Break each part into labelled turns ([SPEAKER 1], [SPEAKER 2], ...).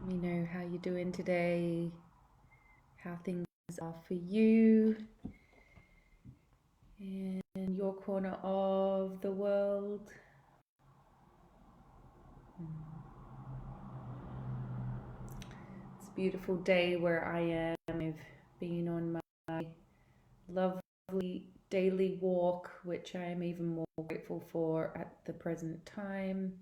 [SPEAKER 1] Let me know how you're doing today, how things are for you in your corner of the world. It's a beautiful day where I am. I've been on my lovely daily walk, which I am even more grateful for at the present time.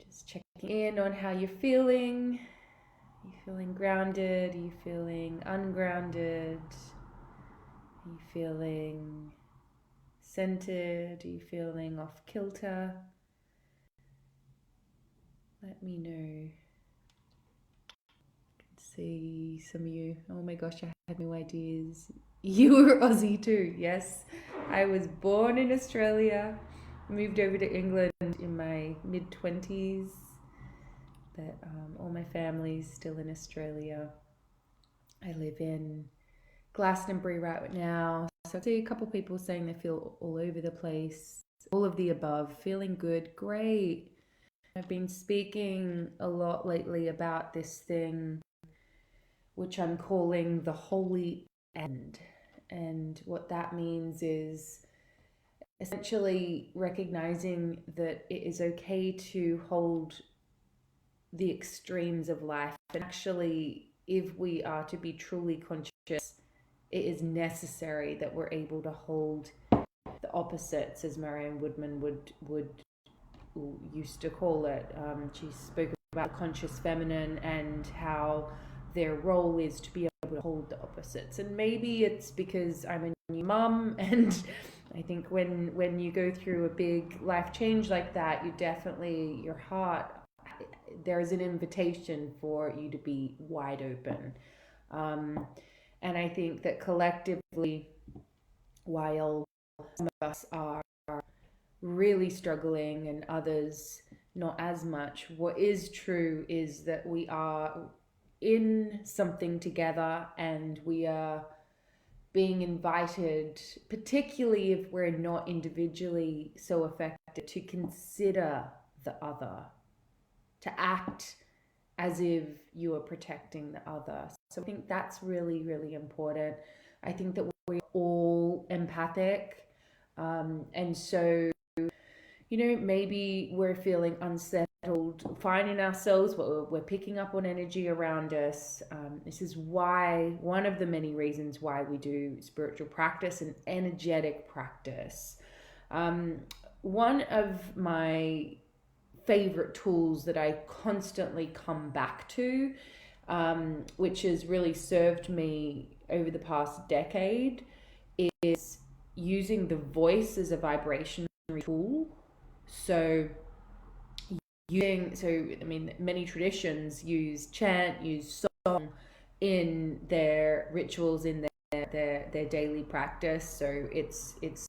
[SPEAKER 1] Just checking in on how you're feeling. Are you feeling grounded? Are you feeling ungrounded? Are you feeling centered? Are you feeling off kilter? Let me know. I can see some of you. Oh my gosh, I had no ideas. You were Aussie too. Yes, I was born in Australia, moved over to England in my mid-20s, but all my family's still in Australia. I live in Glastonbury right now. So I see a couple of people saying they feel all over the place. All of the above. Feeling good. Great. I've been speaking a lot lately about this thing, which I'm calling the holy end. And what that means is essentially recognizing that it is okay to hold the extremes of life. And actually, if we are to be truly conscious, it is necessary that we're able to hold the opposites, as Marianne Woodman would used to call it. She spoke about the conscious feminine and how their role is to be able to hold the opposites. And maybe it's because I'm a new mum, and I think when you go through a big life change like that, you definitely, your heart, there's an invitation for you to be wide open. And I think that collectively, while some of us are really struggling and others not as much, what is true is that we are in something together and we are being invited, particularly if we're not individually so affected, to consider the other, to act as if you are protecting the other. So I think that's really, really important. I think that we're all empathic. And so, maybe we're feeling unsettled, finding ourselves, we're picking up on energy around us. This is why, one of the many reasons why we do spiritual practice and energetic practice. One of my favorite tools that I constantly come back to, which has really served me over the past decade, is using the voice as a vibration tool. So many traditions use chant, use song in their rituals, in their daily practice. So it's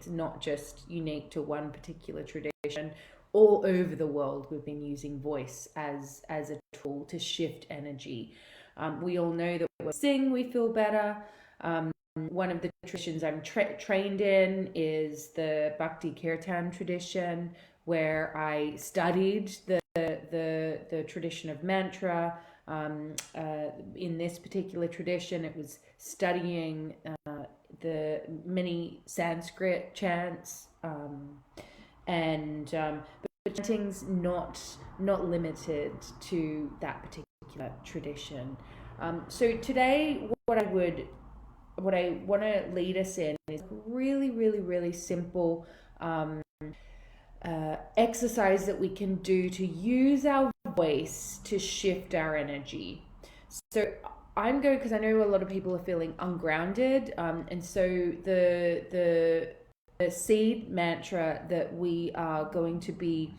[SPEAKER 1] not just unique to one particular tradition. All over the world, we've been using voice as a tool to shift energy. We all know that when we sing, we feel better. One of the traditions I'm trained in is the Bhakti Kirtan tradition, where I studied the tradition of mantra. In this particular tradition, it was studying the many Sanskrit chants, but chanting's not limited to that particular tradition. So today, what I want to lead us in is really, really, really simple exercise that we can do to use our voice to shift our energy. So I'm going, because I know a lot of people are feeling ungrounded, and so the seed mantra that we are going to be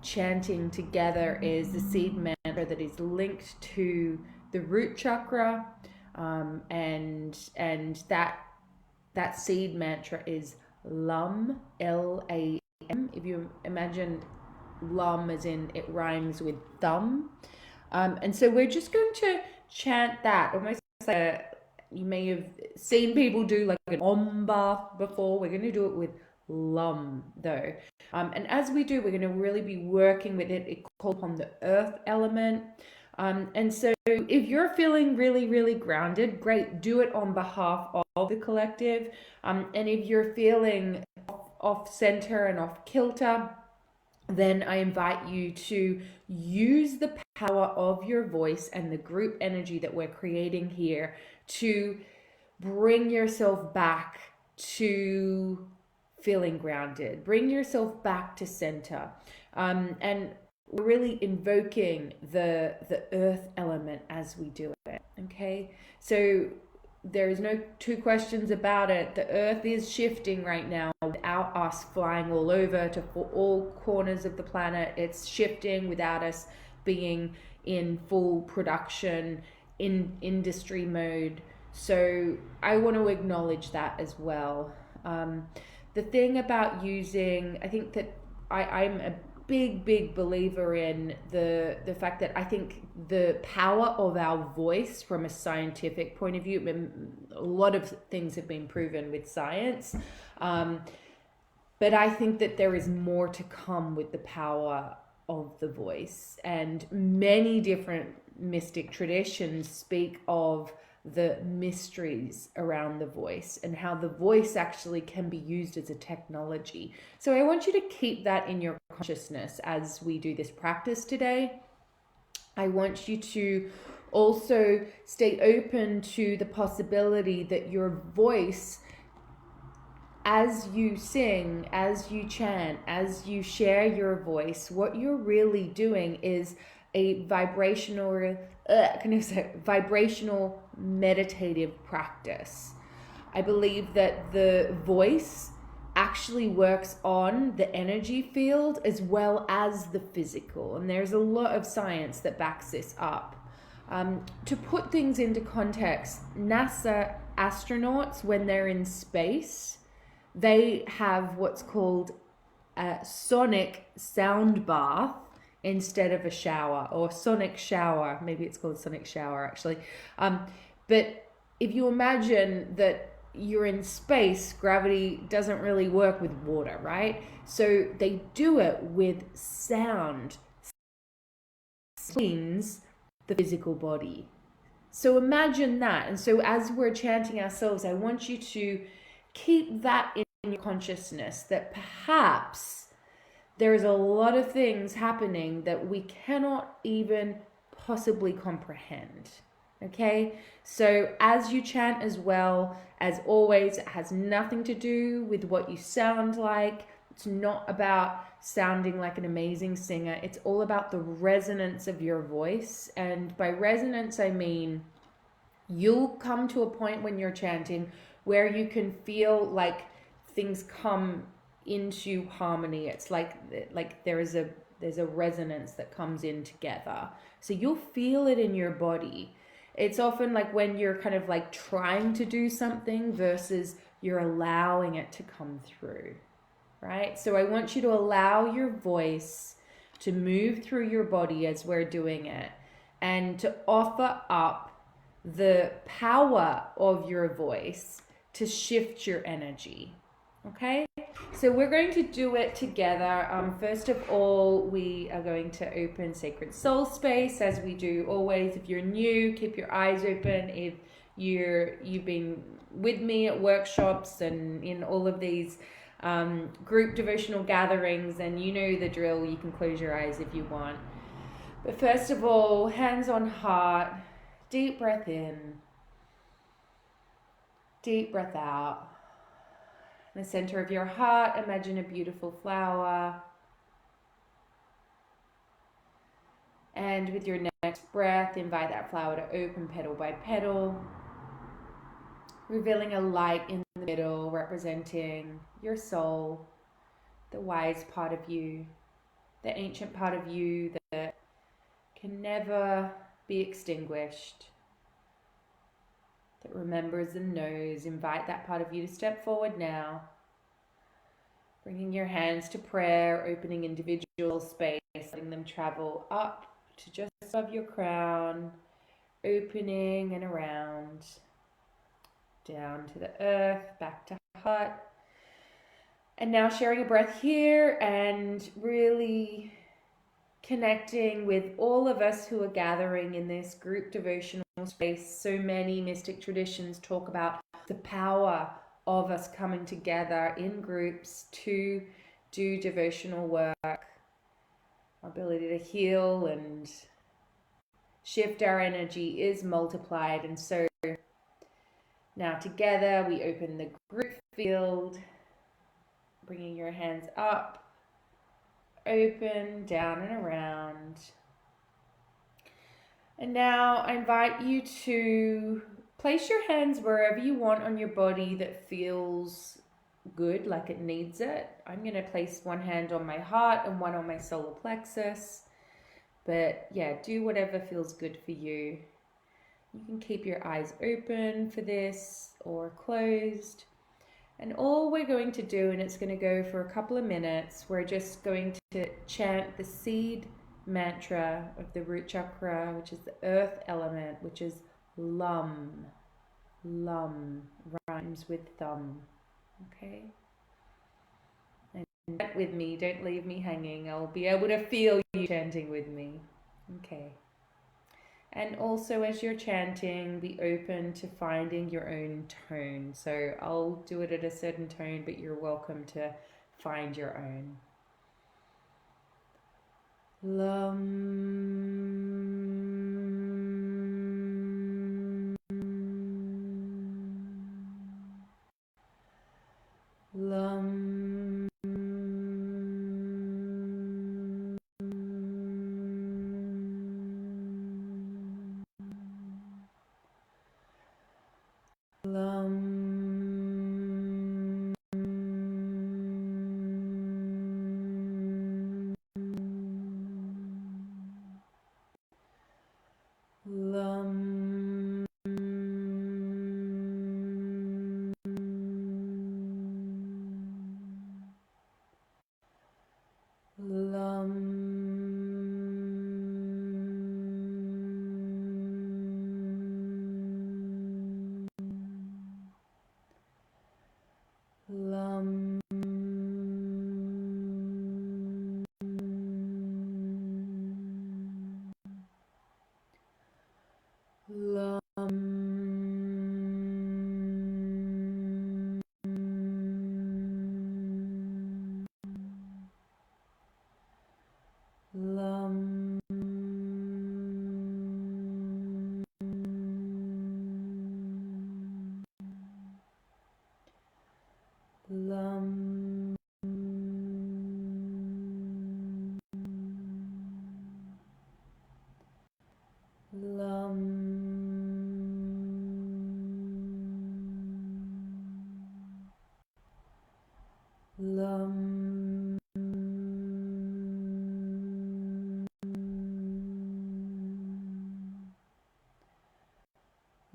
[SPEAKER 1] chanting together is the seed mantra that is linked to the root chakra, and that seed mantra is LUM, LAM. If you imagine LUM as in it rhymes with thumb, and so we're just going to chant that almost like you may have seen people do like an om bath before. We're going to do it with lum though. And as we do, we're going to really be working with it. It calls upon the earth element. And so if you're feeling really, really grounded, great, do it on behalf of the collective. And if you're feeling off center and off kilter, then I invite you to use the power of your voice and the group energy that we're creating here to bring yourself back to feeling grounded. Bring yourself back to center. And we're really invoking the earth element as we do it. Okay, so there is no two questions about it. The earth is shifting right now without us flying all over to all corners of the planet. It's shifting without us being in full production, in industry mode. So I want to acknowledge that as well. The thing about using, I think that I'm a big believer in the fact that I think the power of our voice from a scientific point of view, a lot of things have been proven with science, but I think that there is more to come with the power of the voice, and many different mystic traditions speak of the mysteries around the voice and how the voice actually can be used as a technology. So I want you to keep that in your consciousness as we do this practice today. I want you to also stay open to the possibility that your voice, as you sing, as you chant, as you share your voice, what you're really doing is a vibrational meditative practice. I believe that the voice actually works on the energy field as well as the physical, and there's a lot of science that backs this up. To put things into context, NASA astronauts, when they're in space, they have what's called a sonic sound bath instead of a shower, or sonic shower. Maybe it's called sonic shower actually. But if you imagine that you're in space, gravity doesn't really work with water, right? So they do it with sound, cleans the physical body. So imagine that. And so as we're chanting ourselves, I want you to keep that in your consciousness, that perhaps there's a lot of things happening that we cannot even possibly comprehend. Okay, so as you chant as well, as always, it has nothing to do with what you sound like. It's not about sounding like an amazing singer. It's all about the resonance of your voice. And by resonance, I mean you'll come to a point when you're chanting where you can feel like things come into harmony. It's like there's a resonance that comes in together. So you'll feel it in your body. It's often like when you're kind of like trying to do something versus you're allowing it to come through, right? So I want you to allow your voice to move through your body as we're doing it, and to offer up the power of your voice to shift your energy. Okay, so we're going to do it together. First of all, we are going to open sacred soul space, as we do always. If you're new, keep your eyes open. If you've been with me at workshops and in all of these group devotional gatherings, and you know the drill, you can close your eyes if you want. But first of all, hands on heart, deep breath in, deep breath out. In the center of your heart, imagine a beautiful flower. And with your next breath, invite that flower to open petal by petal, revealing a light in the middle representing your soul, the wise part of you, the ancient part of you that can never be extinguished, that remembers and knows. Invite that part of you to step forward now, bringing your hands to prayer, opening individual space, letting them travel up to just above your crown, opening and around, down to the earth, back to heart. And now sharing a breath here and really connecting with all of us who are gathering in this group devotional space. So many mystic traditions talk about the power of us coming together in groups to do devotional work. Our ability to heal and shift our energy is multiplied. And so now together we open the group field, bringing your hands up, open, down and around. And now I invite you to place your hands wherever you want on your body that feels good, like it needs it. I'm going to place one hand on my heart and one on my solar plexus. But yeah, do whatever feels good for you. You can keep your eyes open for this or closed. And all we're going to do, and it's going to go for a couple of minutes, we're just going to chant the seed mantra of the root chakra, which is the earth element, which is lum. Lum rhymes with thumb. Okay? And chant with me, don't leave me hanging. I'll be able to feel you chanting with me. Okay. And also as you're chanting, be open to finding your own tone. So I'll do it at a certain tone, but you're welcome to find your own. Lum. Lum. Lum.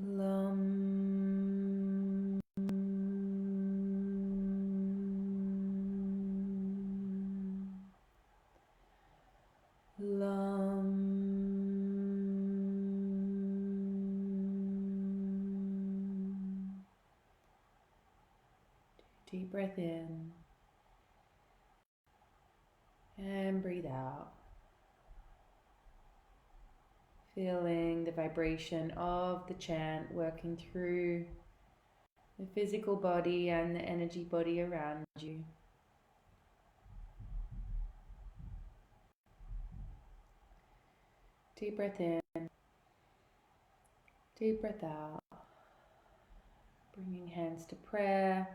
[SPEAKER 1] Lum. Lum. Deep breath in and breathe out. Feeling the vibration of the chant working through the physical body and the energy body around you. Deep breath in, deep breath out. Bringing hands to prayer.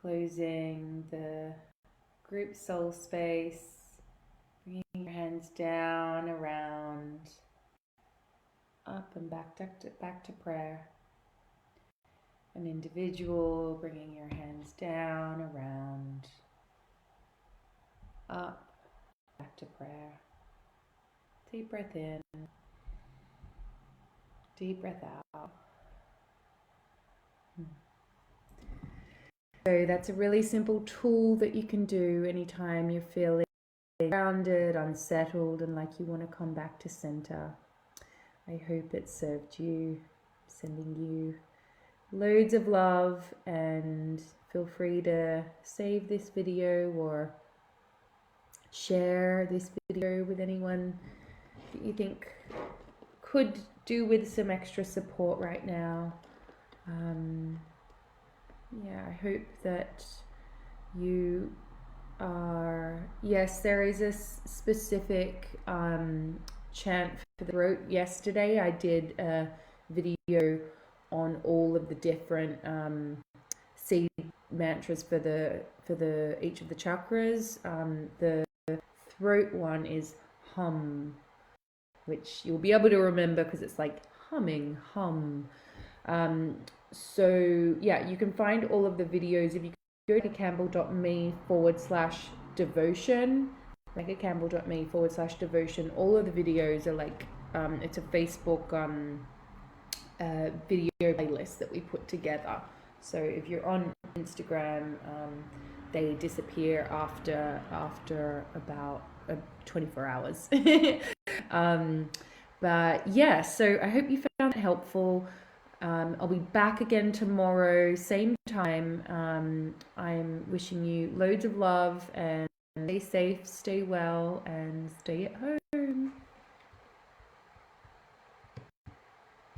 [SPEAKER 1] Closing the group soul space. Bringing your hands down, around, up and back to prayer. An individual, bringing your hands down, around, up, back to prayer. Deep breath in, deep breath out. So that's a really simple tool that you can do anytime you're feeling grounded, unsettled, and like you want to come back to center. I hope it served you. Sending you loads of love and feel free to save this video or share this video with anyone that you think could do with some extra support right now. Yeah, I hope that you are, yes, there is a specific chant for the throat. Yesterday I did a video on all of the different seed mantras for each of the chakras. The throat one is hum, which you'll be able to remember because it's like humming, hum. So yeah, you can find all of the videos if you go to campbell.me/devotion, campbell.me/devotion. All of the videos are like, it's a Facebook video playlist that we put together. So if you're on Instagram, they disappear after about 24 hours. But yeah, so I hope you found it helpful. I'll be back again tomorrow, same time. I'm wishing you loads of love and stay safe, stay well, and stay at home.